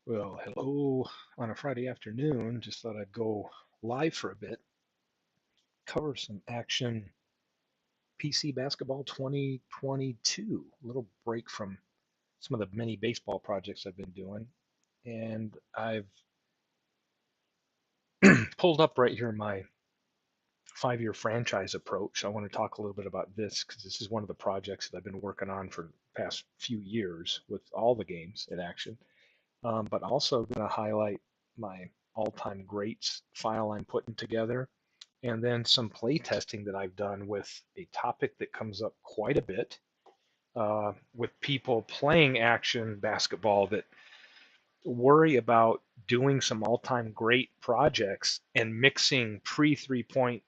Well, hello on a Friday afternoon. Just thought I'd go live for a bit, cover some action PC basketball 2022. A little break from some of the many baseball projects I've been doing. And I've pulled up right here my 5-year franchise approach. I want to talk a little bit about this because this is one of the projects that I've been working on for the past few years with all the games in action. But also going to highlight my all-time greats file I'm putting together, and then some play testing that I've done with a topic that comes up quite a bit with people playing action basketball that worry about doing some all-time great projects and mixing pre 3 point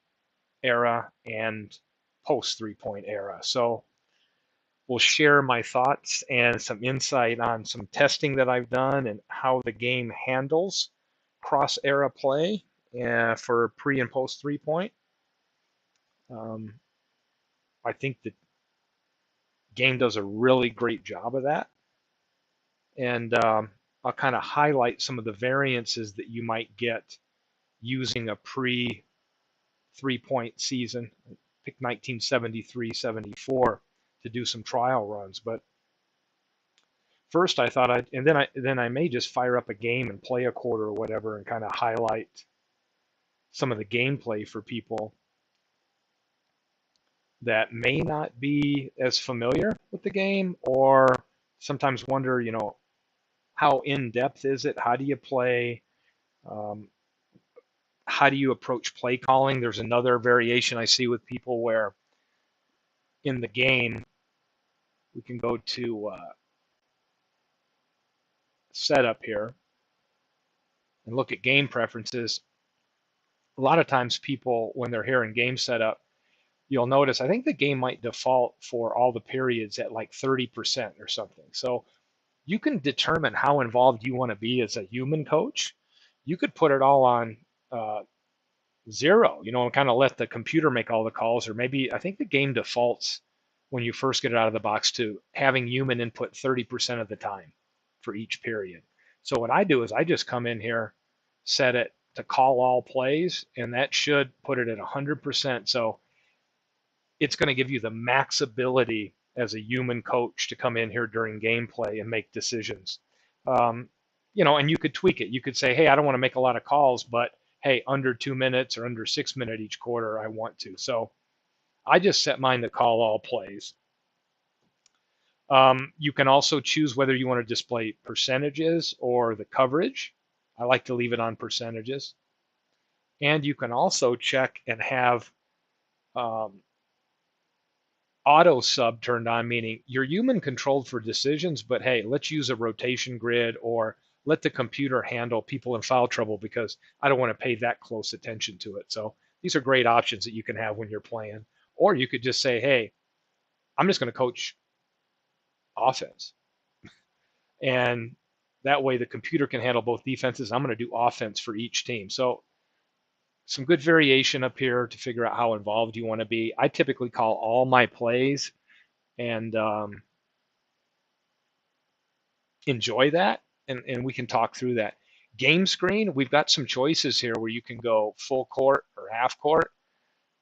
era and post 3 point era. So we'll share my thoughts and some insight on some testing that I've done and how the game handles cross era play for pre and post 3 point. Um, I think the game does a really great job of that. And I'll kind of highlight some of the variances that you might get using a pre 3 point season. Pick 1973, 74 to do some trial runs. But first I thought and then I may just fire up a game and play a quarter or whatever and kind of highlight some of the gameplay for people that may not be as familiar with the game or sometimes wonder, how in depth is it? How do you play? Um, how do you approach play calling? There's another variation I see with people where in the game we can go to setup here and look at game preferences. A lot of times people, when they're here in game setup, you'll notice I think the game might default for all the periods at like 30% or something. So you can determine how involved you want to be as a human coach. You could put it all on uh, zero, and kind of let the computer make all the calls. Or maybe I think the game defaults when you first get it out of the box to having human input 30% of the time for each period. So what I do is I just come in here, set it to call all plays, and that should put it at 100%. So it's going to give you the max ability as a human coach to come in here during gameplay and make decisions. Um, and you could tweak it. You could say, hey, I don't want to make a lot of calls, but hey, under 2 minutes or under 6 minutes each quarter, I want to. So I just set mine to call all plays. You can also choose whether you want to display percentages or the coverage. I like to leave it on percentages. And you can also check and have um, auto sub turned on, meaning you're human controlled for decisions, but hey, let's use a rotation grid or let the computer handle people in foul trouble because I don't want to pay that close attention to it. So these are great options that you can have when you're playing. Or you could just say, hey, I'm just going to coach offense. And that way the computer can handle both defenses. I'm going to do offense for each team. So some good variation up here to figure out how involved you want to be. I typically call all my plays and enjoy that, and we can talk through that. Game screen, we've got some choices here where you can go full court or half court.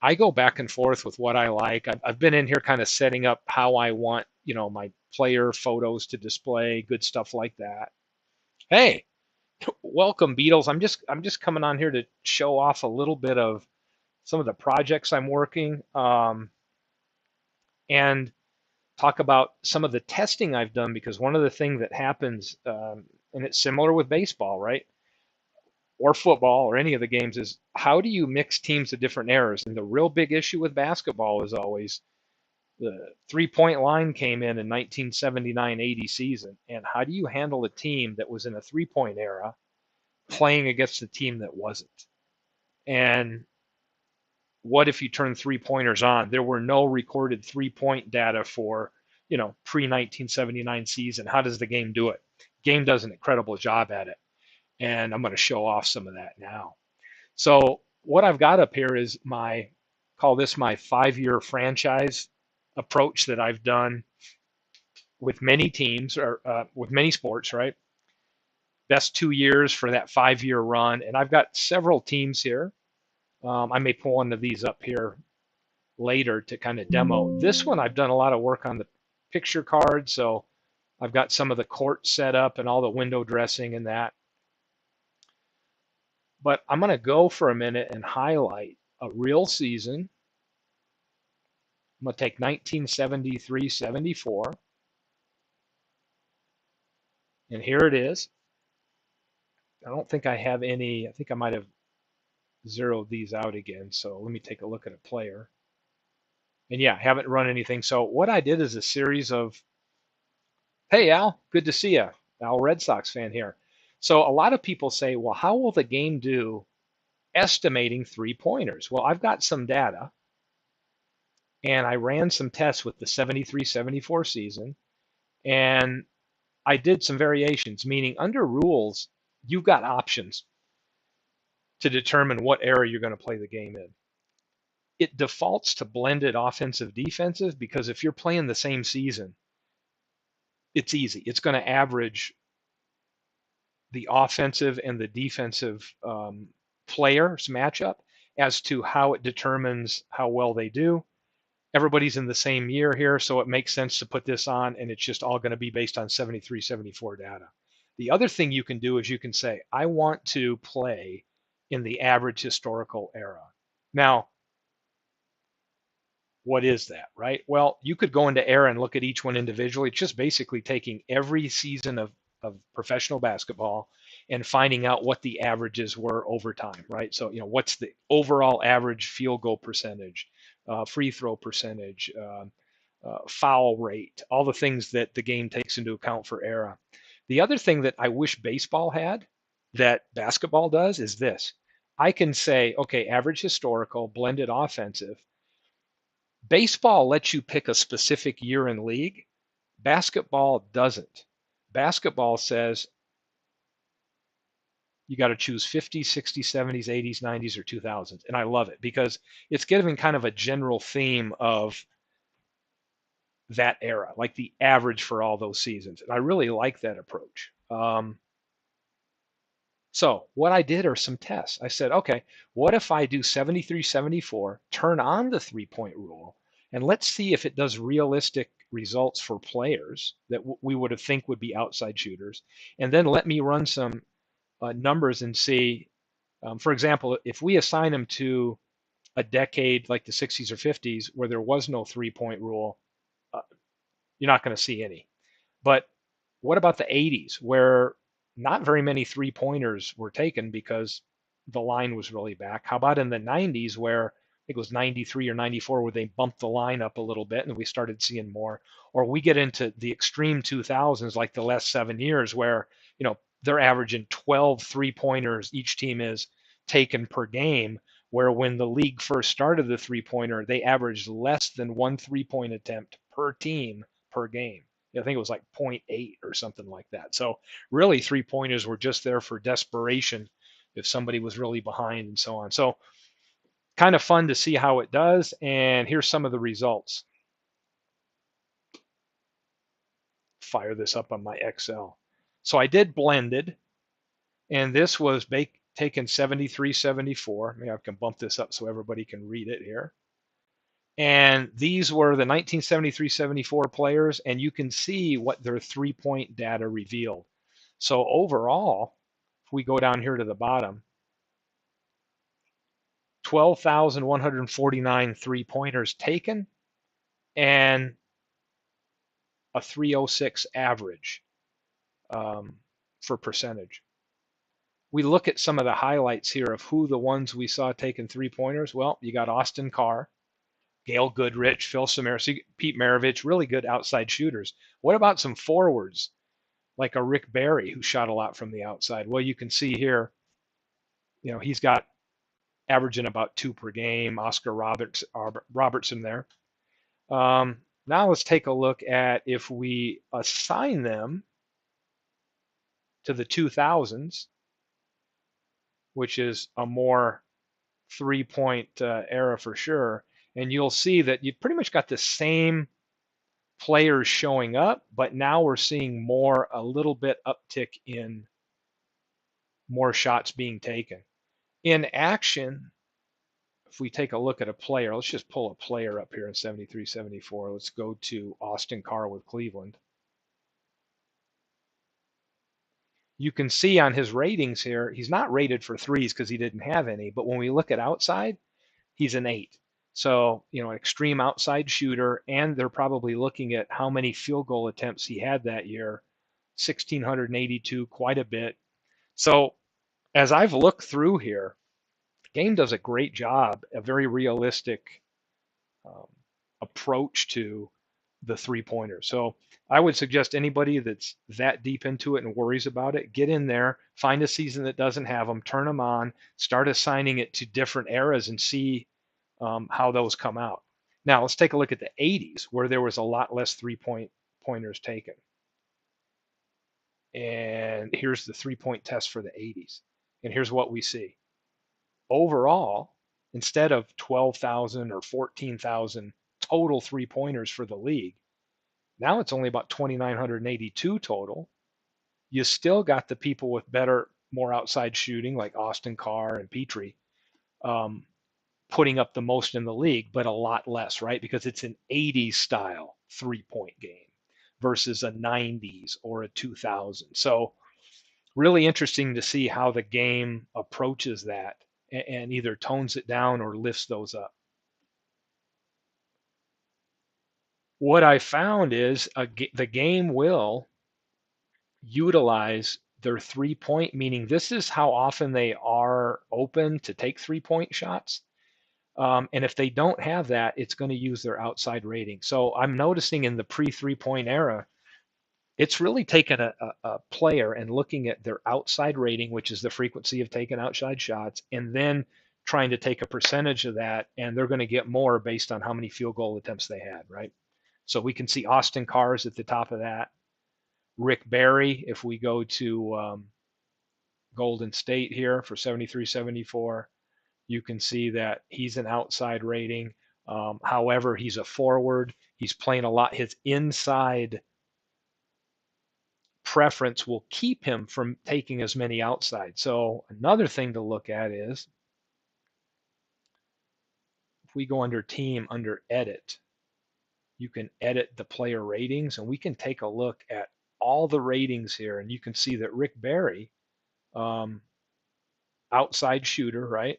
I go back and forth with what I like. I've been in here kind of setting up how I want, my player photos to display, good stuff like that. Hey, welcome Beatles. I'm just coming on here to show off a little bit of some of the projects I'm working and talk about some of the testing I've done because one of the things that happens, and it's similar with baseball, right? Or football or any of the games is how do you mix teams of different eras? And the real big issue with basketball is always the 3 point line came in 1979-80 season. And how do you handle a team that was in a 3 point era playing against a team that wasn't? And what if you turn 3 pointers on? There were no recorded 3 point data for, pre 1979 season. How does the game do it? Game does an incredible job at it. And I'm going to show off some of that now. So what I've got up here is call this my 5-year franchise approach that I've done with many teams or with many sports, right? best 2 years for that 5-year run. And I've got several teams here. I may pull one of these up here later to kind of demo. This one, I've done a lot of work on the picture card. So I've got some of the court set up and all the window dressing and that. But I'm going to go for a minute and highlight a real season. I'm going to take 1973-74. And here it is. I don't think I have any. I think I might have zeroed these out again. So let me take a look at a player. And yeah, haven't run anything. So what I did is a series of, hey, Al, good to see you. Al, Red Sox fan here. So a lot of people say, well, how will the game do estimating 3-pointers? Well, I've got some data, and I ran some tests with the 73-74 season, and I did some variations, meaning under rules, you've got options to determine what era you're going to play the game in. It defaults to blended offensive defensive because if you're playing the same season, it's easy. It's going to average the offensive and the defensive players matchup as to how it determines how well they do. Everybody's in the same year here, so it makes sense to put this on, and it's just all going to be based on 73-74 data. The other thing you can do is you can say, I want to play in the average historical era. Now, what is that, right? Well, you could go into era and look at each one individually. It's just basically taking every season of professional basketball and finding out what the averages were over time, right? So, what's the overall average field goal percentage, free throw percentage, foul rate, all the things that the game takes into account for era. The other thing that I wish baseball had that basketball does is this. I can say, okay, average historical, blended offensive. Baseball lets you pick a specific year in league. Basketball doesn't. Basketball says you got to choose 50s, 60s, 70s, 80s, 90s, or 2000s. And I love it because it's giving kind of a general theme of that era, like the average for all those seasons. And I really like that approach. So what I did are some tests. I said, okay, what if I do 73-74, turn on the 3-point rule, and let's see if it does realistic results for players that we would have think would be outside shooters. And then let me run some numbers and see, for example, if we assign them to a decade like the 60s or 50s where there was no 3-point rule, you're not going to see any. But what about the 80s where not very many 3-pointers were taken because the line was really back? How about in the 90s where I think it was 93 or 94 where they bumped the line up a little bit and we started seeing more? Or we get into the extreme 2000s like the last 7 years where, they're averaging 12 3-pointers each team is taken per game, where when the league first started the 3-pointer, they averaged less than 1 3-point attempt per team per game. I think it was like 0.8 or something like that. So really 3-pointers were just there for desperation if somebody was really behind and so on. So kind of fun to see how it does. And here's some of the results. Fire this up on my Excel. So I did blended, and this was taken 73-74. Maybe I can bump this up so everybody can read it here. And these were the 1973-74 players, and you can see what their 3-point data revealed. So overall, if we go down here to the bottom, 12,149 3-pointers taken and a 306 average for percentage. We look at some of the highlights here of who the ones we saw taking 3-pointers. Well, you got Austin Carr, Gail Goodrich, Phil Samaras, Pete Maravich, really good outside shooters. What about some forwards like a Rick Barry who shot a lot from the outside? Well, you can see here, he's got averaging about 2 per game. Oscar Robertson there. Now let's take a look at if we assign them to the 2000s, which is a more 3-point era for sure. And you'll see that you pretty much got the same players showing up, but now we're seeing a little bit uptick in more shots being taken. In action, if we take a look at a player, let's just pull a player up here in 73, 74. Let's go to Austin Carr with Cleveland. You can see on his ratings here, he's not rated for threes because he didn't have any. But when we look at outside, he's an 8. So, extreme outside shooter. And they're probably looking at how many field goal attempts he had that year, 1,682, quite a bit. So, as I've looked through here, the game does a great job, a very realistic um, approach to the 3-pointer. So I would suggest anybody that's that deep into it and worries about it, get in there, find a season that doesn't have them, turn them on, start assigning it to different eras and see how those come out. Now let's take a look at the 80s where there was a lot less 3-pointers taken. And here's the 3-point test for the 80s. And here's what we see. Overall, instead of 12,000 or 14,000 total 3-pointers for the league, now it's only about 2,982 total. You still got the people with better, more outside shooting like Austin Carr and Petrie um, putting up the most in the league, but a lot less, right? Because it's an 80s style 3-point game versus a 90s or a 2000. So really interesting to see how the game approaches that and either tones it down or lifts those up. What I found is the game will utilize their 3-point, meaning this is how often they are open to take 3-point shots. And if they don't have that, it's going to use their outside rating. So I'm noticing in the pre 3-point era, it's really taken a player and looking at their outside rating, which is the frequency of taking outside shots, and then trying to take a percentage of that, and they're going to get more based on how many field goal attempts they had, right? So we can see Austin Carr's at the top of that. Rick Barry, if we go to Golden State here for 73, 74, you can see that he's an outside rating. However, he's a forward. He's playing a lot. His inside preference will keep him from taking as many outside. So another thing to look at is if we go under team, under edit, you can edit the player ratings and we can take a look at all the ratings here. And you can see that Rick Barry, um, outside shooter, right?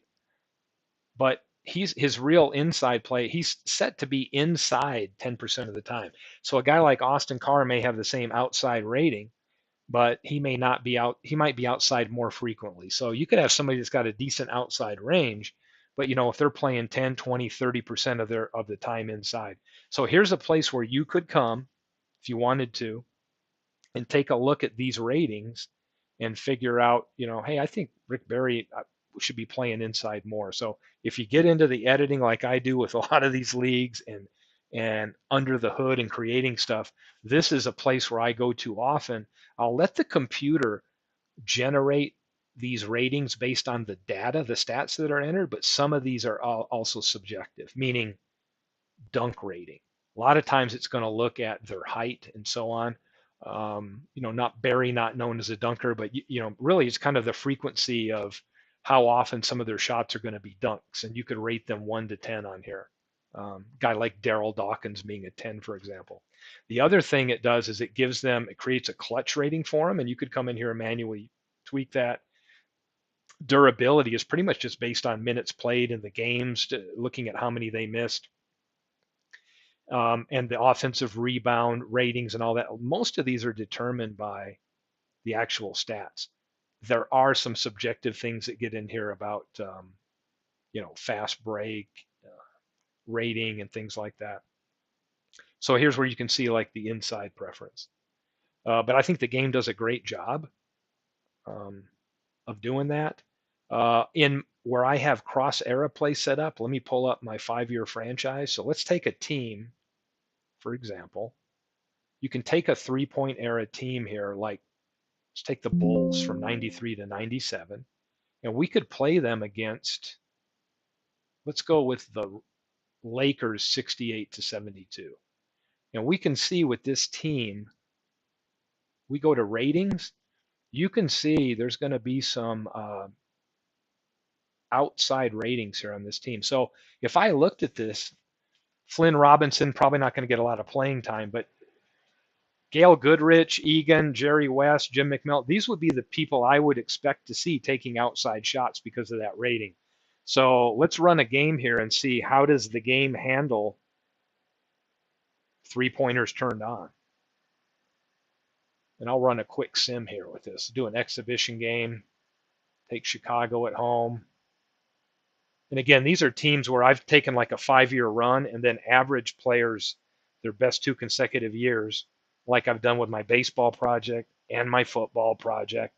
But his real inside play, he's set to be inside 10% of the time. So a guy like Austin Carr may have the same outside rating, but he may not be out, he might be outside more frequently. So you could have somebody that's got a decent outside range, but if they're playing 10, 20, 30% of the time inside. So here's a place where you could come if you wanted to and take a look at these ratings and figure out, hey, I think Rick Barry should be playing inside more. So if you get into the editing like I do with a lot of these leagues and under the hood and creating stuff, this is a place where I go to often. I'll let the computer generate these ratings based on the data, the stats that are entered, but some of these are also subjective, meaning dunk rating. A lot of times it's going to look at their height and so on. Not Barry, not known as a dunker, but really it's kind of the frequency of how often some of their shots are going to be dunks, and you could rate them 1 to 10 on here. Guy like Daryl Dawkins being a 10, for example. The other thing it does is it creates a clutch rating for them, and you could come in here and manually tweak that. Durability is pretty much just based on minutes played in the games, looking at how many they missed. And the offensive rebound ratings and all that. Most of these are determined by the actual stats. There are some subjective things that get in here about, fast break rating and things like that. So here's where you can see like the inside preference. But I think the game does a great job of doing that. In where I have cross era play set up, let me pull up my 5-year franchise. So let's take a team, for example. You can take a 3-point era team here, like let's take the Bulls from 93 to 97, and we could play them against, let's go with the Lakers 68 to 72. And we can see with this team, we go to ratings, you can see there's going to be some outside ratings here on this team. So if I looked at this, Flynn Robinson probably not going to get a lot of playing time, but Gail Goodrich, Egan, Jerry West, Jim McMillan, these would be the people I would expect to see taking outside shots because of that rating. So let's run a game here and see how does the game handle three-pointers turned on. And I'll run a quick sim here with this. Do an exhibition game, take Chicago at home. And again, these are teams where I've taken like a 5-year run and then average players their best 2 consecutive years, like I've done with my baseball project and my football project.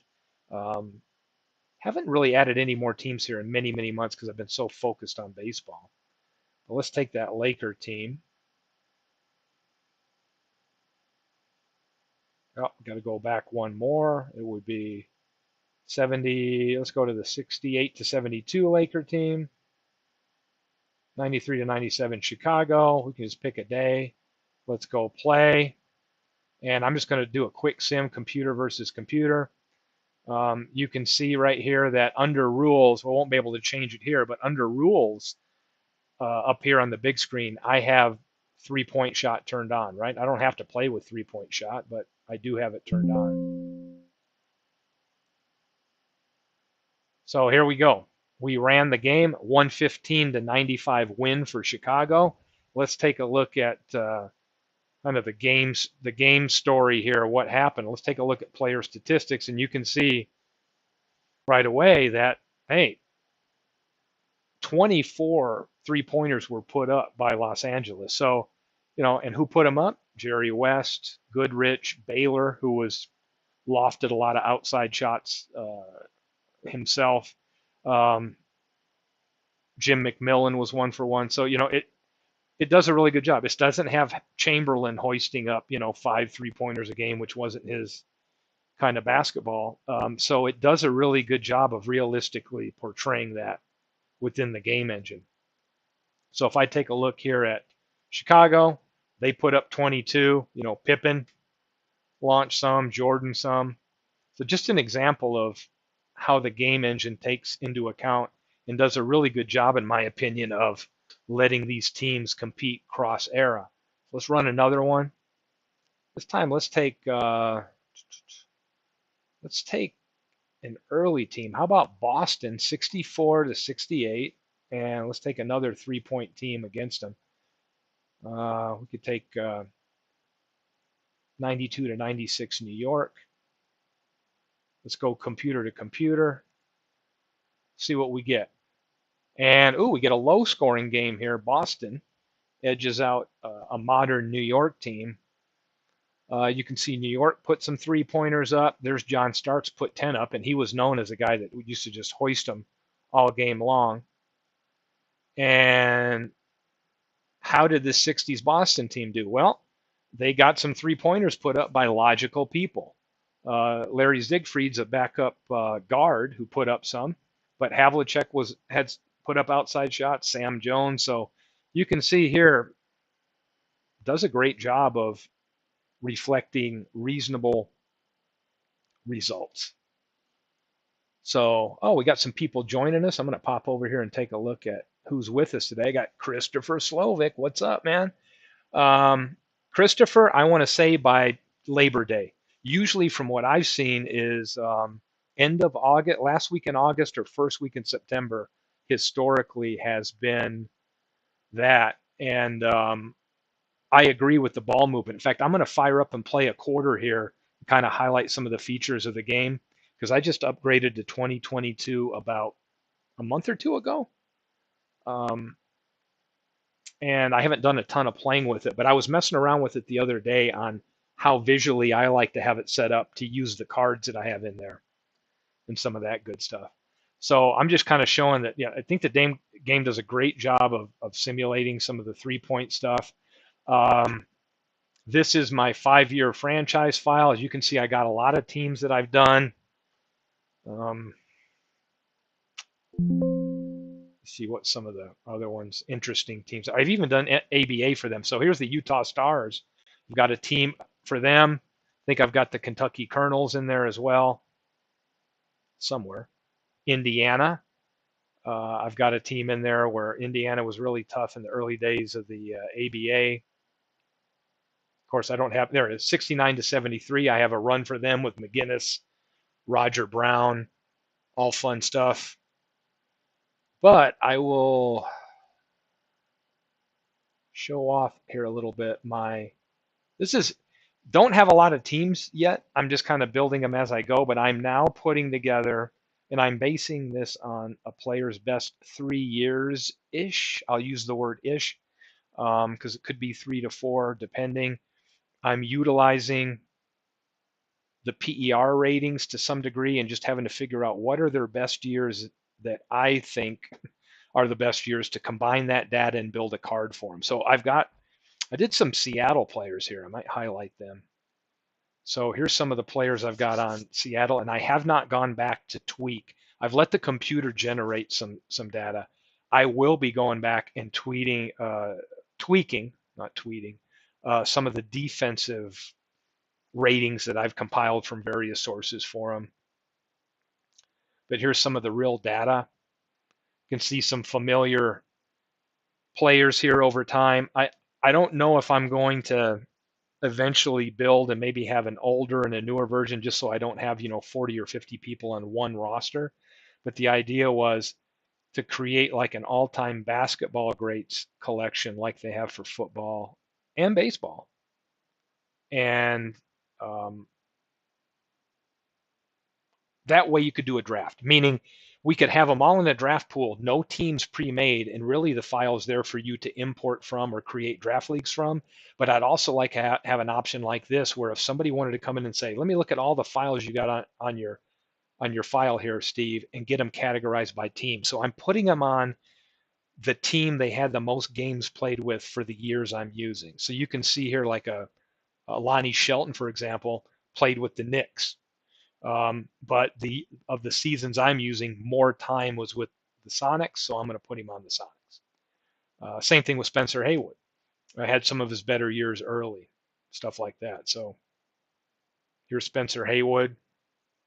Um, haven't really added any more teams here in many, many months because I've been so focused on baseball. But let's take that Laker team. Oh, got to go back one more. It would be 70. Let's go to the 68 to 72 Laker team. 93 to 97 Chicago. We can just pick a day. Let's go play. And I'm just going to do a quick sim, computer versus computer. You can see right here that under rules, we won't be able to change it here, but under rules up here on the big screen, I have 3-point shot turned on, right? I don't have to play with 3-point shot, but I do have it turned on. So here we go. We ran the game, 115 to 95 win for Chicago. Let's take a look at kind of the game story here. What happened? Let's take a look at player statistics, and you can see right away that hey, 24 3-pointers were put up by Los Angeles. So, and who put them up? Jerry West, Goodrich, Baylor, who was lofted a lot of outside shots himself. Jim McMillan was 1 for 1. So, it does a really good job. It doesn't have Chamberlain hoisting up, 5 3-pointers a game, which wasn't his kind of basketball. So it does a really good job of realistically portraying that within the game engine. So if I take a look here at Chicago, they put up 22, Pippen launched some, Jordan some. So just an example of how the game engine takes into account and does a really good job, in my opinion, of letting these teams compete cross era. Let's run another one. This time, let's take an early team. How about Boston, 64 to 68, and let's take another 3-point team against them. We could take 92 to 96 New York. Let's go computer to computer. See what we get. And we get a low-scoring game here. Boston edges out a modern New York team. You can see New York put some 3-pointers up. There's John Starks put 10 up, and he was known as a guy that used to just hoist them all game long. And how did this 60s Boston team do? Well, they got some 3-pointers put up by logical people. Larry Siegfried's a backup guard who put up some, but Havlicek had put up outside shots, Sam Jones. So you can see here, does a great job of reflecting reasonable results. So, we got some people joining us. I'm going to pop over here and take a look at who's with us today. I got Christopher Slovic. What's up, man? Christopher, I want to say by Labor Day. Usually, from what I've seen, is end of August, last week in August or first week in September, historically has been that. And I agree with the ball movement. In fact, I'm going to fire up and play a quarter here, kind of highlight some of the features of the game, because I just upgraded to 2022 about a month or two ago. And I haven't done a ton of playing with it, but I was messing around with it the other day on how visually I like to have it set up to use the cards that I have in there and some of that good stuff. So I'm just kind of showing that, I think the game does a great job of simulating some of the 3-point stuff. This is my 5-year franchise file. As you can see, I got a lot of teams that I've done. See what some of the other ones, interesting teams. I've even done ABA for them. So here's the Utah Stars. I've got a team for them. I think I've got the Kentucky Colonels in there as well. somewhere. Indiana, I've got a team in there where Indiana was really tough in the early days of the ABA. Of course, I don't have, there it is, 69 to 73. I have a run for them with McGinnis, Roger Brown, all fun stuff. But I will show off here a little bit this is, don't have a lot of teams yet. I'm just kind of building them as I go, but I'm now putting together, and I'm basing this on a player's best 3 years-ish. I'll use the word ish because it could be 3 to 4 depending. I'm utilizing the PER ratings to some degree and just having to figure out what are their best years that I think are the best years to combine that data and build a card for them. So I did some Seattle players here. I might highlight them. So here's some of the players I've got on Seattle, and I have not gone back to tweak. I've let the computer generate some data. I will be going back and tweaking, not tweeting, some of the defensive ratings that I've compiled from various sources for them. But here's some of the real data. You can see some familiar players here over time. I don't know if I'm going to eventually build and maybe have an older and a newer version just so I don't have, 40 or 50 people on one roster. But the idea was to create like an all-time basketball greats collection like they have for football and baseball. And that way you could do a draft, meaning we could have them all in a draft pool, no teams pre-made, and really the file's there for you to import from or create draft leagues from. But I'd also like to have an option like this where if somebody wanted to come in and say, let me look at all the files you got on your file here, Steve, and get them categorized by team. So I'm putting them on the team they had the most games played with for the years I'm using. So you can see here like a Lonnie Shelton, for example, played with the Knicks. But of the seasons I'm using, more time was with the Sonics, so I'm going to put him on the Sonics. Same thing with Spencer Haywood. I had some of his better years early, stuff like that. So here's Spencer Haywood,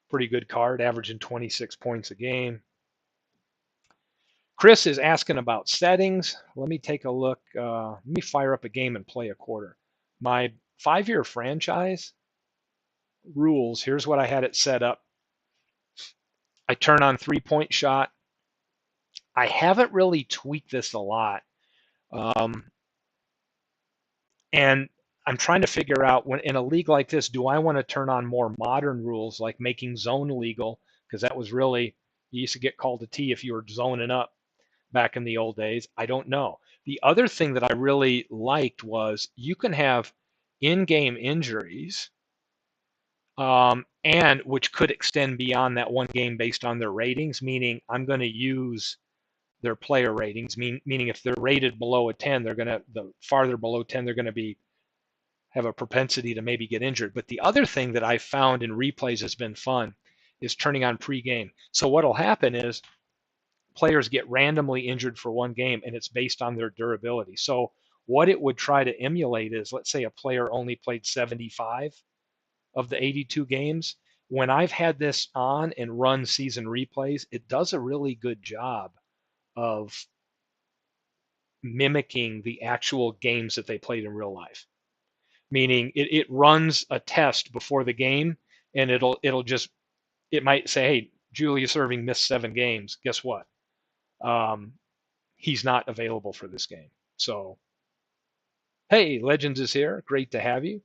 pretty good card, averaging 26 points a game. Chris is asking about settings. Let me take a look. Let me fire up a game and play a quarter. My 5-year franchise rules, here's what I had it set up. I turn on 3-point shot. I haven't really tweaked this a lot. And I'm trying to figure out when in a league like this, do I want to turn on more modern rules like making zone legal? Because that was really, you used to get called a T if you were zoning up back in the old days. I don't know. The other thing that I really liked was you can have in-game injuries, and which could extend beyond that one game based on their ratings, meaning I'm going to use their player ratings, meaning if they're rated below a 10, the farther below 10, they're going to have a propensity to maybe get injured. But the other thing that I found in replays has been fun is turning on pregame. So what'll happen is players get randomly injured for one game and it's based on their durability. So what it would try to emulate is, let's say a player only played 75 of the 82 games. When I've had this on and run season replays, it does a really good job of mimicking the actual games that they played in real life. Meaning it runs a test before the game and it might say, hey, Julius Erving missed 7 games. Guess what? He's not available for this game. So, hey, Legends is here. Great to have you.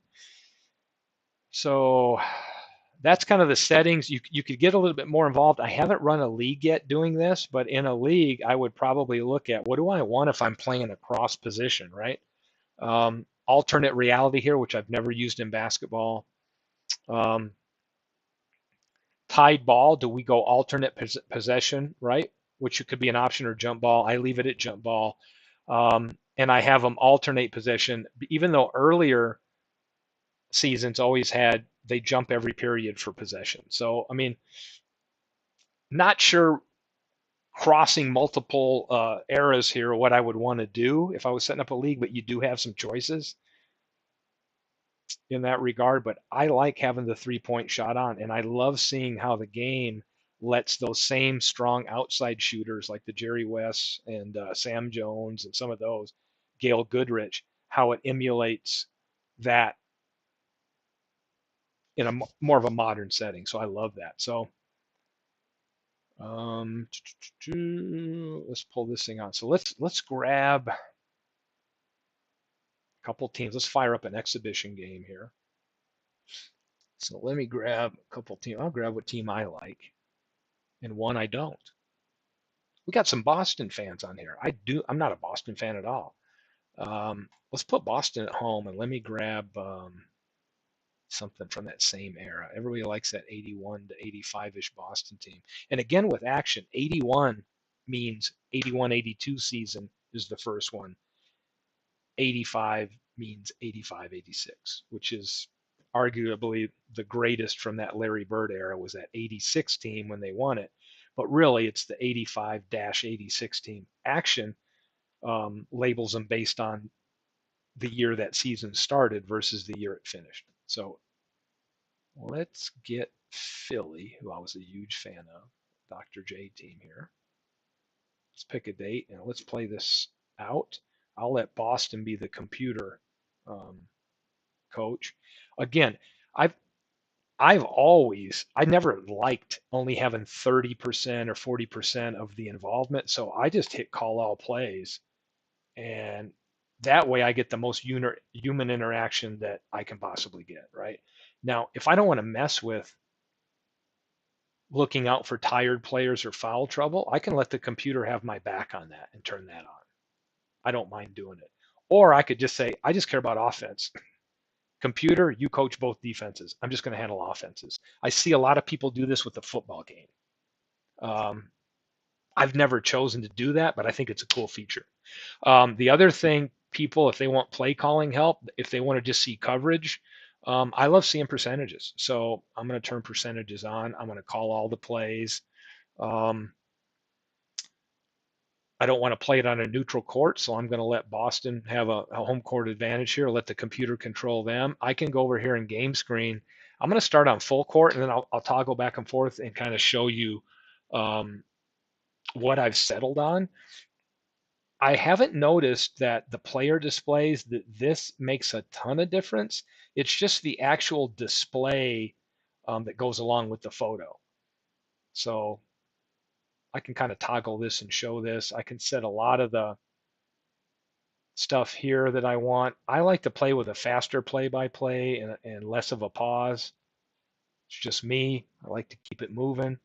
So that's kind of the settings. You could get a little bit more involved. I haven't run a league yet doing this, but in a league, I would probably look at what do I want if I'm playing a cross position, right? Alternate reality here, which I've never used in basketball. Tied ball, do we go alternate possession, right? Which could be an option, or jump ball. I leave it at jump ball. And I have them alternate possession, even though earlier seasons always had they jump every period for possession. So, I mean, not sure crossing multiple eras here what I would want to do if I was setting up a league, but you do have some choices in that regard. But I like having the 3-point shot on, and I love seeing how the game lets those same strong outside shooters like the Jerry West and Sam Jones and some of those, Gail Goodrich, how it emulates that in a more of a modern setting. So I love that. So let's pull this thing on. So let's grab a couple teams. Let's fire up an exhibition game here. So let me grab a couple teams. I'll grab what team I like and one I don't. We got some Boston fans on here. I'm not a Boston fan at all. Let's put Boston at home and let me grab something from that same era. Everybody likes that 81 to 85-ish Boston team. And again, with action, 81 means 81-82 season is the first one. 85 means 85-86, which is arguably the greatest from that Larry Bird era was that 86 team when they won it. But really, it's the 85-86 team. Action labels them based on the year that season started versus the year it finished. So let's get Philly, who I was a huge fan of, Dr. J team here. Let's pick a date and let's play this out. I'll let Boston be the computer coach. Again, I never liked only having 30% or 40% of the involvement. So I just hit call all plays. And that way I get the most human interaction that I can possibly get, right? Now, if I don't want to mess with looking out for tired players or foul trouble, I can let the computer have my back on that and turn that on. I don't mind doing it. Or I could just say, I just care about offense. Computer, you coach both defenses. I'm just going to handle offenses. I see a lot of people do this with the football game. I've never chosen to do that, but I think it's a cool feature. The other thing, people, if they want play calling help, if they want to just see coverage, I love seeing percentages. So I'm going to turn percentages on. I'm going to call all the plays. I don't want to play it on a neutral court, so I'm going to let Boston have a home court advantage here, let the computer control them. I can go over here in game screen. I'm going to start on full court, and then I'll toggle back and forth and kind of show you what I've settled on. I haven't noticed that the player displays, that this makes a ton of difference. It's just the actual display that goes along with the photo. So I can kind of toggle this and show this. I can set a lot of the stuff here that I want. I like to play with a faster play-by-play and less of a pause. It's just me. I like to keep it moving.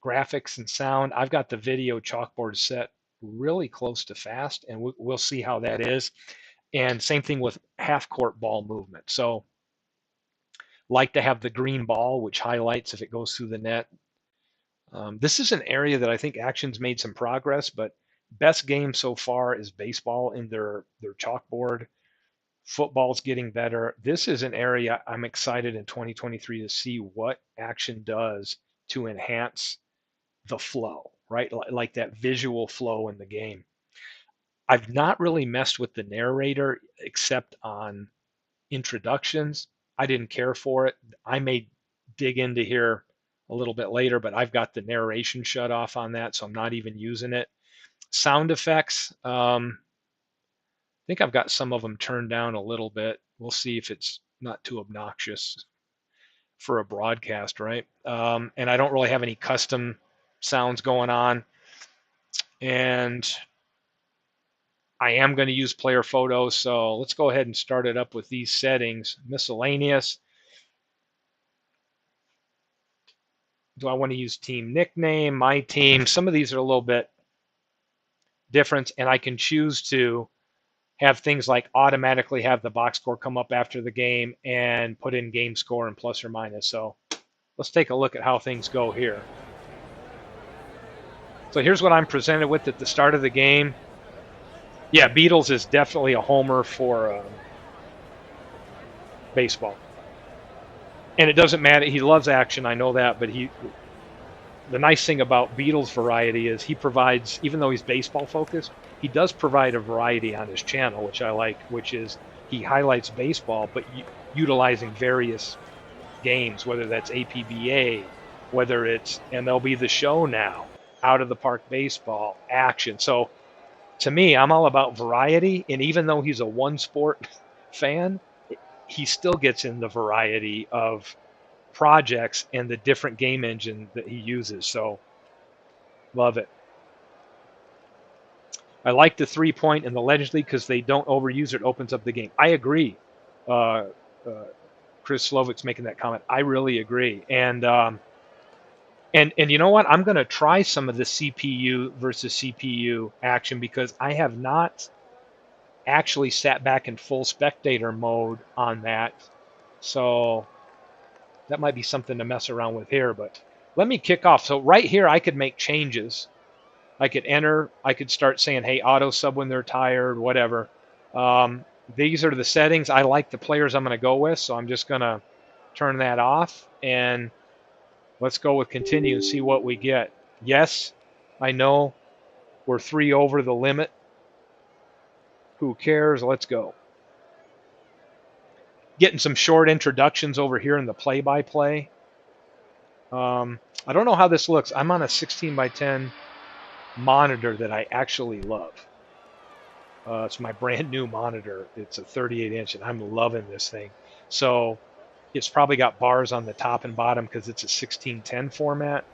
Graphics and sound. I've got the video chalkboard set really close to fast, and we'll see how that is. And same thing with half-court ball movement. So like to have the green ball, which highlights if it goes through the net. This is an area that I think Action's made some progress, but best game so far is baseball in their chalkboard. Football's getting better. This is an area I'm excited in 2023 to see what Action does to enhance the flow, right? Like that visual flow in the game. I've not really messed with the narrator except on introductions. I didn't care for it. I may dig into here a little bit later, but I've got the narration shut off on that, so I'm not even using it. Sound effects, I think I've got some of them turned down a little bit. We'll see if it's not too obnoxious for a broadcast, right? And I don't really have any custom sounds going on. And I am going to use player photos, so let's go ahead and start it up with these settings. Miscellaneous. Do I want to use team nickname, my team? Some of these are a little bit different, and I can choose to have things like automatically have the box score come up after the game and put in game score and plus or minus. So let's take a look at how things go here. So here's what I'm presented with at the start of the game. Yeah, Beatles is definitely a homer for baseball. And it doesn't matter. He loves action. I know that. But the nice thing about Beatles variety is he provides, even though he's baseball focused, he does provide a variety on his channel, which I like, which is he highlights baseball, but utilizing various games, whether that's APBA, whether it's MLB The Show now, Out of the Park Baseball, action. So to me, I'm all about variety. And even though he's a one sport fan, he still gets in the variety of projects and the different game engine that he uses. So love it. I like the 3-point and the Legends League because they don't overuse it. Opens up the game. I agree. Uh, uh, Chris Slovik's making that comment. I really agree. And you know what? I'm going to try some of the CPU versus CPU action because I have not actually sat back in full spectator mode on that. So that might be something to mess around with here. But let me kick off. So right here, I could make changes. I could enter. I could start saying, hey, auto sub when they're tired, whatever. These are the settings. I like the players I'm going to go with, so I'm just going to turn that off. And let's go with continue and see what we get. Yes, I know we're 3 over the limit. Who cares? Let's go. Getting some short introductions over here in the play-by-play. I don't know how this looks. I'm on a 16:10 monitor that I actually love. It's my brand new monitor. It's a 38-inch, and I'm loving this thing. So it's probably got bars on the top and bottom because it's a 16:10 format.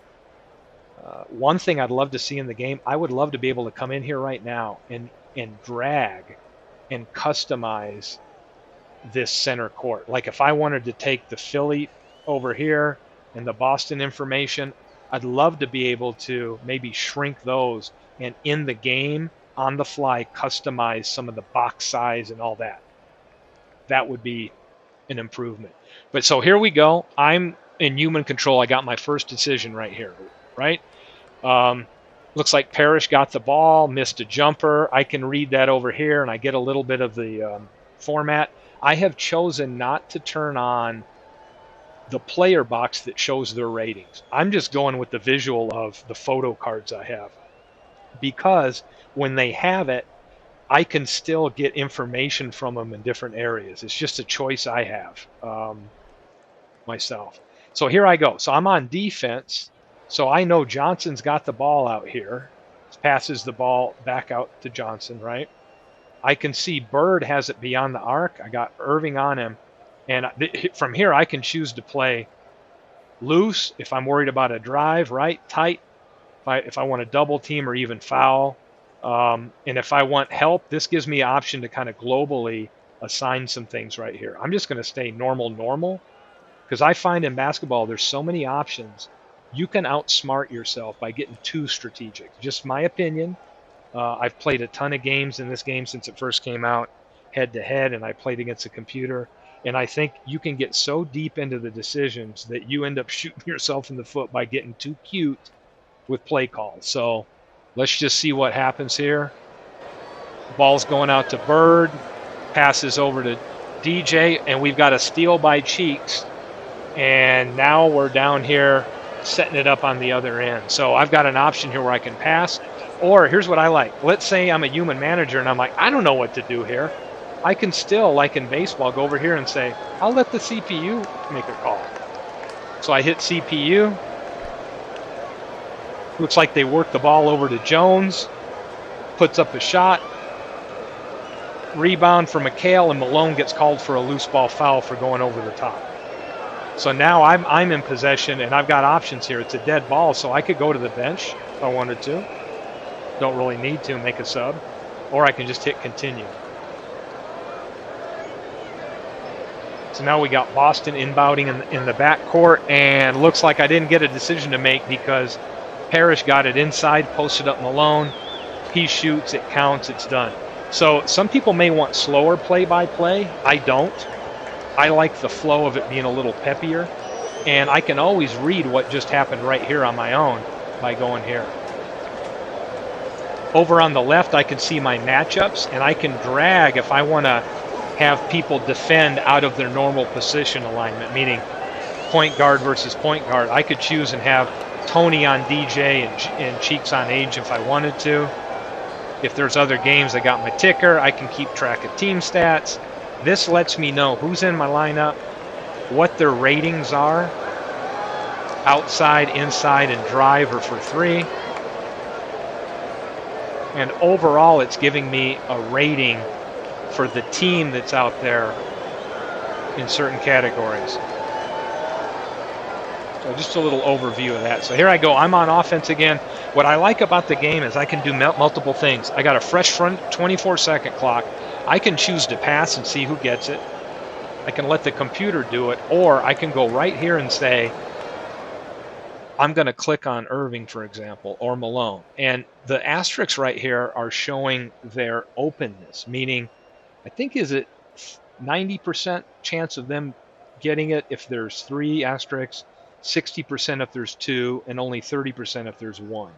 One thing I'd love to see in the game, I would love to be able to come in here right now and drag and customize this center court. Like if I wanted to take the Philly over here and the Boston information, I'd love to be able to maybe shrink those and in the game on the fly customize some of the box size and all that. That would be an improvement. But so here we go. I'm in human control. I got my first decision right here, right? Looks like Parrish got the ball, missed a jumper. I can read that over here, and I get a little bit of the format. I have chosen not to turn on the player box that shows their ratings. I'm just going with the visual of the photo cards I have. Because when they have it, I can still get information from them in different areas. It's just a choice I have myself. So here I go. So I'm on defense. So I know Johnson's got the ball out here. Passes the ball back out to Johnson, right? I can see Bird has it beyond the arc. I got Irving on him. And from here, I can choose to play loose if I'm worried about a drive, right? Tight if I want to double team or even foul. And if I want help, this gives me an option to kind of globally assign some things right here. I'm just going to stay normal because I find in basketball there's so many options. You can outsmart yourself by getting too strategic. Just my opinion. I've played a ton of games in this game since it first came out, head-to-head, and I played against a computer. And I think you can get so deep into the decisions that you end up shooting yourself in the foot by getting too cute with play calls. So let's just see what happens here. Ball's going out to Bird, passes over to DJ, and we've got a steal by Cheeks. And now we're down here setting it up on the other end. So I've got an option here where I can pass. Or here's what I like. Let's say I'm a human manager and I'm like, I don't know what to do here. I can still, like in baseball, go over here and say, I'll let the CPU make a call. So I hit CPU. Looks like they work the ball over to Jones. Puts up a shot. Rebound for McHale, and Malone gets called for a loose ball foul for going over the top. So now I'm in possession, and I've got options here. It's a dead ball, so I could go to the bench if I wanted to. Don't really need to make a sub. Or I can just hit continue. So now we got Boston inbounding in the backcourt, and looks like I didn't get a decision to make because Parrish got it inside, posted up Malone. He shoots, it counts, it's done. So some people may want slower play-by-play. I don't. I like the flow of it being a little peppier. And I can always read what just happened right here on my own by going here. Over on the left, I can see my matchups, and I can drag if I want to have people defend out of their normal position alignment, meaning point guard versus point guard. I could choose and have Tony on DJ and Cheeks on Age if I wanted to. If there's other games, I got my ticker. I can keep track of team stats. This lets me know who's in my lineup, what their ratings are, outside, inside, and drive are for 3. And overall, it's giving me a rating for the team that's out there in certain categories. So just a little overview of that. So here I go. I'm on offense again. What I like about the game is I can do multiple things. I got a fresh front 24-second clock. I can choose to pass and see who gets it. I can let the computer do it, or I can go right here and say, I'm going to click on Irving, for example, or Malone. And the asterisks right here are showing their openness, meaning I think is it 90% chance of them getting it if there's 3 asterisks, 60% if there's 2, and only 30% if there's 1.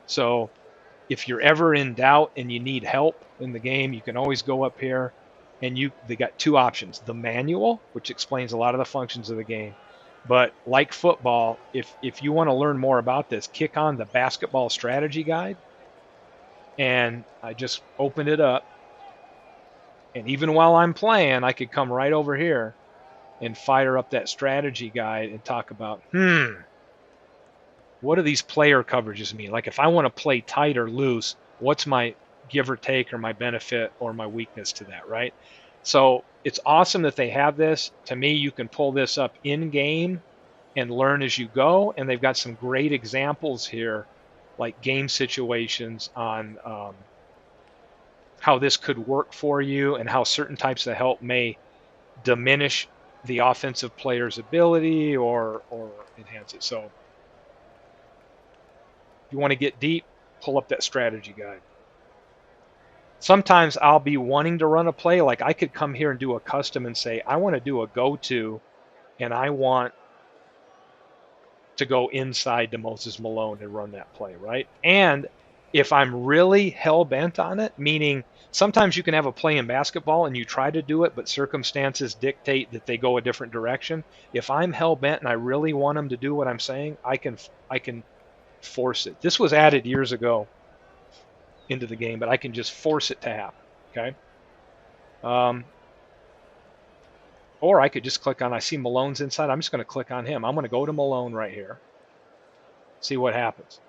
So if you're ever in doubt and you need help in the game, you can always go up here and they got 2 options. The manual, which explains a lot of the functions of the game. But like football, if you want to learn more about this, kick on the basketball strategy guide. And I just opened it up. And even while I'm playing, I could come right over here and fire up that strategy guide and talk about, what do these player coverages mean? Like if I want to play tight or loose, what's my give or take or my benefit or my weakness to that, right? So it's awesome that they have this. To me, you can pull this up in game and learn as you go. And they've got some great examples here, like game situations on how this could work for you and how certain types of help may diminish the offensive player's ability or enhance it. So if you want to get deep, pull up that strategy guide. Sometimes I'll be wanting to run a play. Like I could come here and do a custom and say, I want to do a go-to and I want to go inside to Moses Malone and run that play, right? And if I'm really hell-bent on it, meaning sometimes you can have a play in basketball and you try to do it, but circumstances dictate that they go a different direction. If I'm hell-bent and I really want them to do what I'm saying, I can force it. This was added years ago into the game, but I can just force it to happen, okay? Or I could just click on, I see Malone's inside. I'm just going to click on him. I'm going to go to Malone right here. See what happens.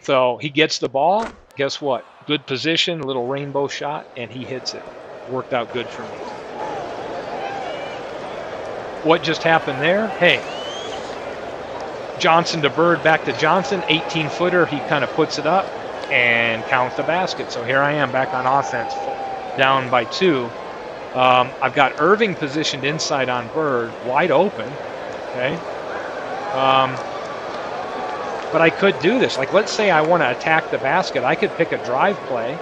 So he gets the ball. Guess what? Good position, little rainbow shot, and he hits it. Worked out good for me. What just happened there? Hey, Johnson to Bird, back to Johnson. 18-footer. He kind of puts it up and counts the basket. So here I am back on offense, down by 2. I've got Irving positioned inside on Bird, wide open. Okay. But I could do this. Like, let's say I want to attack the basket. I could pick a drive play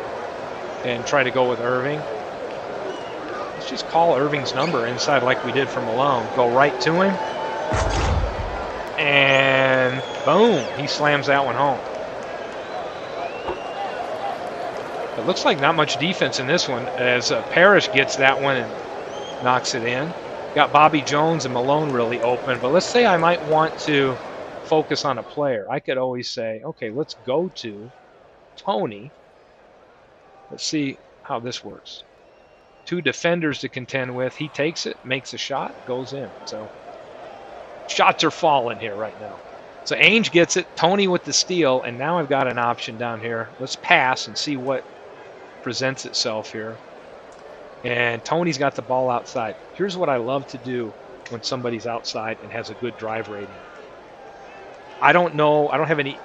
and try to go with Irving. Let's just call Irving's number inside like we did for Malone. Go right to him. And boom, he slams that one home. It looks like not much defense in this one as Parrish gets that one and knocks it in. Got Bobby Jones and Malone really open. But let's say I might want to focus on a player. I could always say, okay, let's go to Tony. Let's see how this works. 2 defenders to contend with. He takes it, makes a shot, goes in. So shots are falling here right now. So Ainge gets it, Tony with the steal, and now I've got an option down here. Let's pass and see what presents itself here. And Tony's got the ball outside. Here's what I love to do when somebody's outside and has a good drive rating. I don't know, I don't have any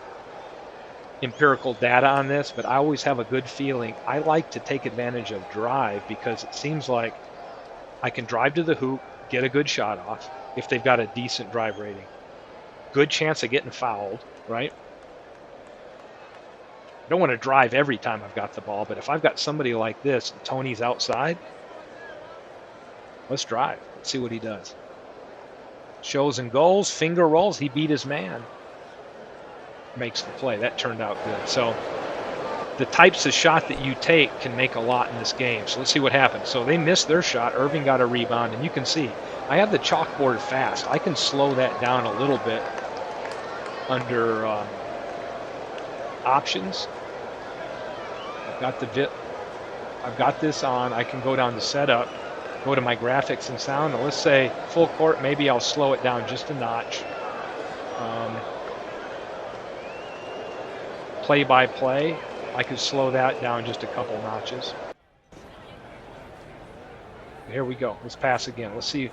empirical data on this, but I always have a good feeling. I like to take advantage of drive because it seems like I can drive to the hoop, get a good shot off if they've got a decent drive rating. Good chance of getting fouled, right? I don't want to drive every time I've got the ball, but if I've got somebody like this and Tony's outside, let's drive. Let's see what he does. Shows and goals, finger rolls. He beat his man. Makes the play. That turned out good. So the types of shot that you take can make a lot in this game. So let's see what happens. So they missed their shot. Irving got a rebound, and you can see I have the chalkboard fast. I can slow that down a little bit under options. I've got this on. I can go down to setup, go to my graphics and sound, and let's say full court. Maybe I'll slow it down just a notch. play-by-play, I could slow that down just a couple notches. Here we go. Let's pass again. Let's see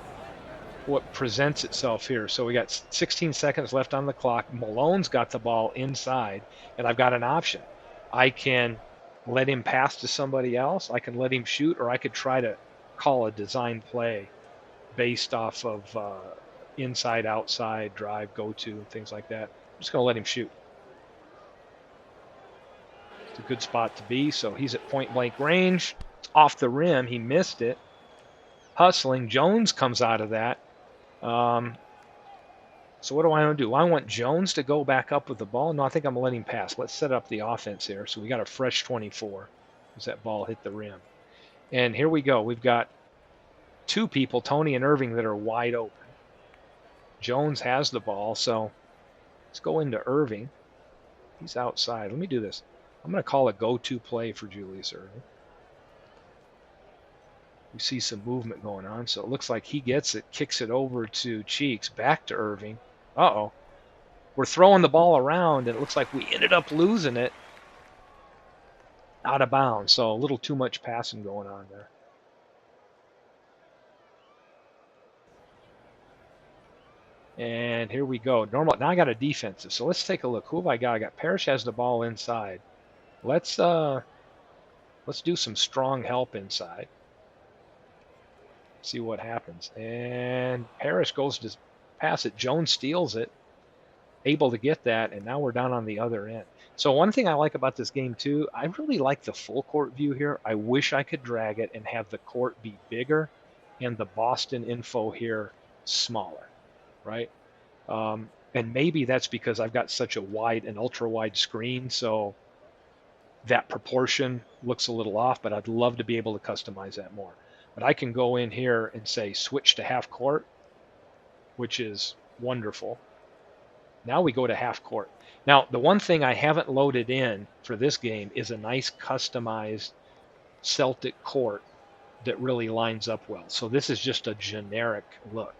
what presents itself here. So we got 16 seconds left on the clock. Malone's got the ball inside, and I've got an option. I can let him pass to somebody else, I can let him shoot, or I could try to call a design play based off of inside, outside, drive, go to, things like that. I'm just going to let him shoot. It's a good spot to be. So he's at point blank range. Off the rim, he missed it. Hustling. Jones comes out of that. So what do I want to do? I want Jones to go back up with the ball. No, I think I'm going to let him pass. Let's set up the offense here. So we got a fresh 24 as that ball hit the rim. And here we go. We've got two people, Tony and Irving, that are wide open. Jones has the ball, so let's go into Irving. He's outside. Let me do this. I'm going to call a go-to play for Julius Irving. We see some movement going on, so it looks like he gets it, kicks it over to Cheeks, back to Irving. Uh-oh. We're throwing the ball around, and it looks like we ended up losing it out of bounds, so a little too much passing going on there. And here we go. Normal. Now I got a defensive, so let's take a look. Who have I got? I got Parrish has the ball inside. Let's do some strong help inside. See what happens. And Parrish goes to pass it. Jones steals it, able to get that, and now we're down on the other end. So one thing I like about this game too, I really like the full court view here. I wish I could drag it and have the court be bigger and the Boston info here smaller, right? And maybe that's because I've got such a wide and ultra wide screen, so that proportion looks a little off, but I'd love to be able to customize that more. But I can go in here and say switch to half court, which is wonderful. Now we go to half court. Now, the one thing I haven't loaded in for this game is a nice customized Celtic court that really lines up well. So this is just a generic look.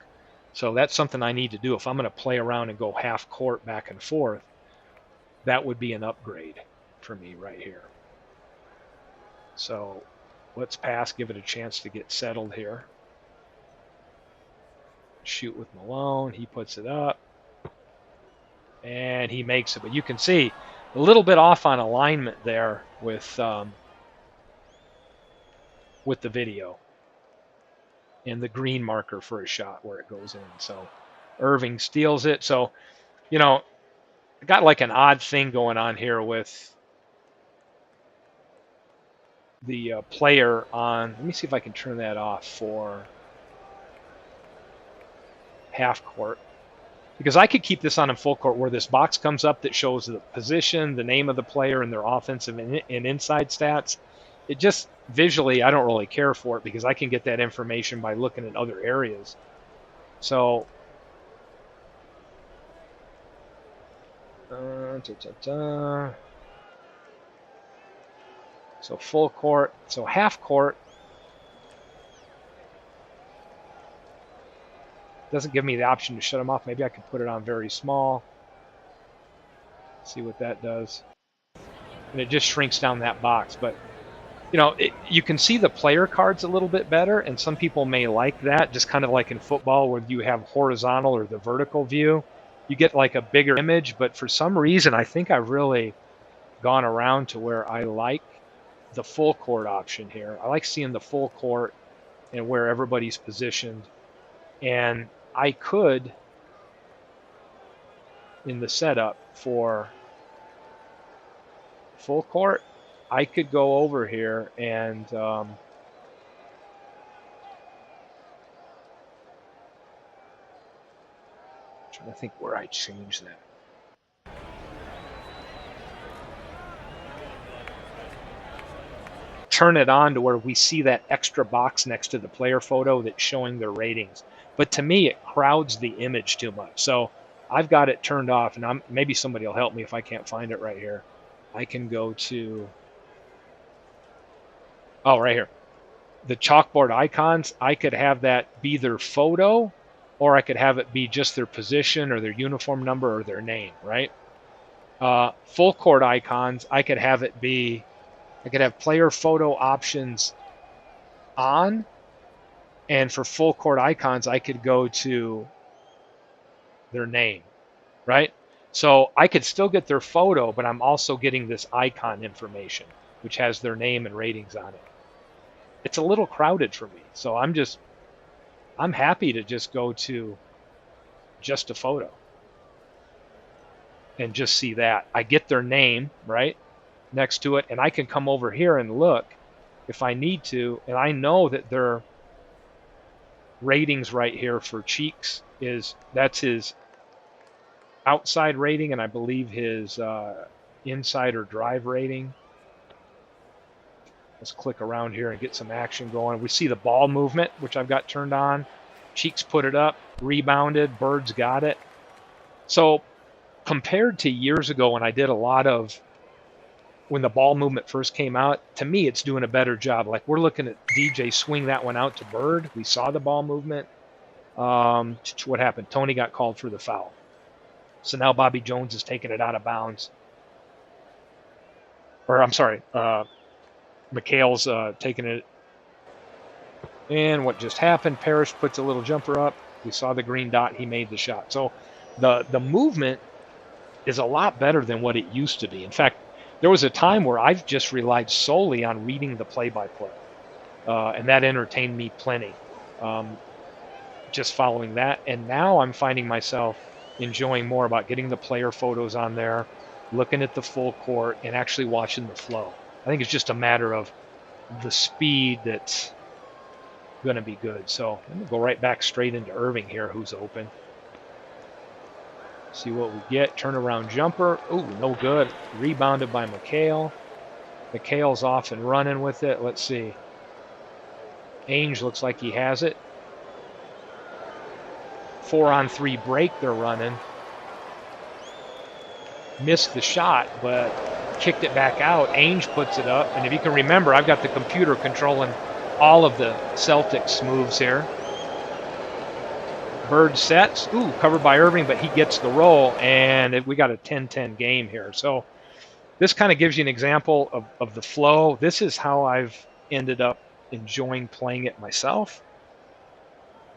So that's something I need to do. If I'm going to play around and go half court back and forth, that would be an upgrade for me right here. So let's pass, give it a chance to get settled here. Shoot with Malone. He puts it up. And he makes it. But you can see a little bit off on alignment there with the video. And the green marker for a shot where it goes in. So Irving steals it. So, you know, I got like an odd thing going on here with the player on. Let me see if I can turn that off for half court. Because I could keep this on in full court where this box comes up that shows the position, the name of the player, and their offensive and inside stats. It just visually, I don't really care for it because I can get that information by looking at other areas. So, so full court, so half court. Doesn't give me the option to shut them off. Maybe I could put it on very small. See what that does. And it just shrinks down that box. But, you know, you can see the player cards a little bit better, and some people may like that, just kind of like in football where you have horizontal or the vertical view. You get like a bigger image, but for some reason, I think I've really gone around to where I like the full court option here. I like seeing the full court and where everybody's positioned. And I could, in the setup for full court, I could go over here and trying to think where I change that. Turn it on to where we see that extra box next to the player photo that's showing their ratings. But to me, it crowds the image too much. So I've got it turned off, and maybe somebody will help me if I can't find it right here. I can go to, oh, right here. The chalkboard icons, I could have that be their photo, or I could have it be just their position or their uniform number or their name, right? Full court icons, I could have player photo options on, and for full court icons, I could go to their name, right? So I could still get their photo, but I'm also getting this icon information, which has their name and ratings on it. It's a little crowded for me, so I'm happy to just go to just a photo and just see that. I get their name, right, next to it, and I can come over here and look if I need to, and I know that their ratings right here for Cheeks that's his outside rating, and I believe his inside or drive rating. Let's click around here and get some action going. We see the ball movement, which I've got turned on. Cheeks put it up, rebounded, Birds got it. So compared to years ago when I did a lot of, when the ball movement first came out, to me it's doing a better job. Like we're looking at DJ swing that one out to Bird. We saw the ball movement. What happened? Tony got called for the foul. So now Bobby Jones is taking it out of bounds. Or I'm sorry, McHale's taking it. And what just happened? Parrish puts a little jumper up. We saw the green dot. He made the shot. So the movement is a lot better than what it used to be. In fact, there was a time where I've just relied solely on reading the play-by-play, and that entertained me plenty. Just following that, and now I'm finding myself enjoying more about getting the player photos on there, looking at the full court, and actually watching the flow. I think it's just a matter of the speed that's going to be good. So I'm going to go right back straight into Irving here, who's open. See what we get. Turnaround jumper. Ooh, no good. Rebounded by McHale. McHale's off and running with it. Let's see. Ainge looks like he has it. 4-on-3 break they're running. Missed the shot, but kicked it back out. Ainge puts it up. And if you can remember, I've got the computer controlling all of the Celtics moves here. Bird sets. Ooh, covered by Irving, but he gets the roll, and we got a 10-10 game here. So this kind of gives you an example of the flow. This is how I've ended up enjoying playing it myself.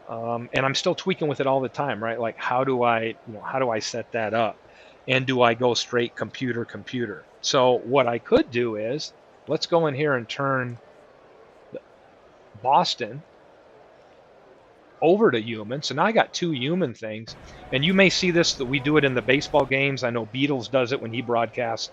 And I'm still tweaking with it all the time, right? Like how do I set that up? And do I go straight computer? So what I could do is, let's go in here and turn Boston over to human. So now I got two human things. And you may see this, that we do it in the baseball games. I know Beatles does it when he broadcasts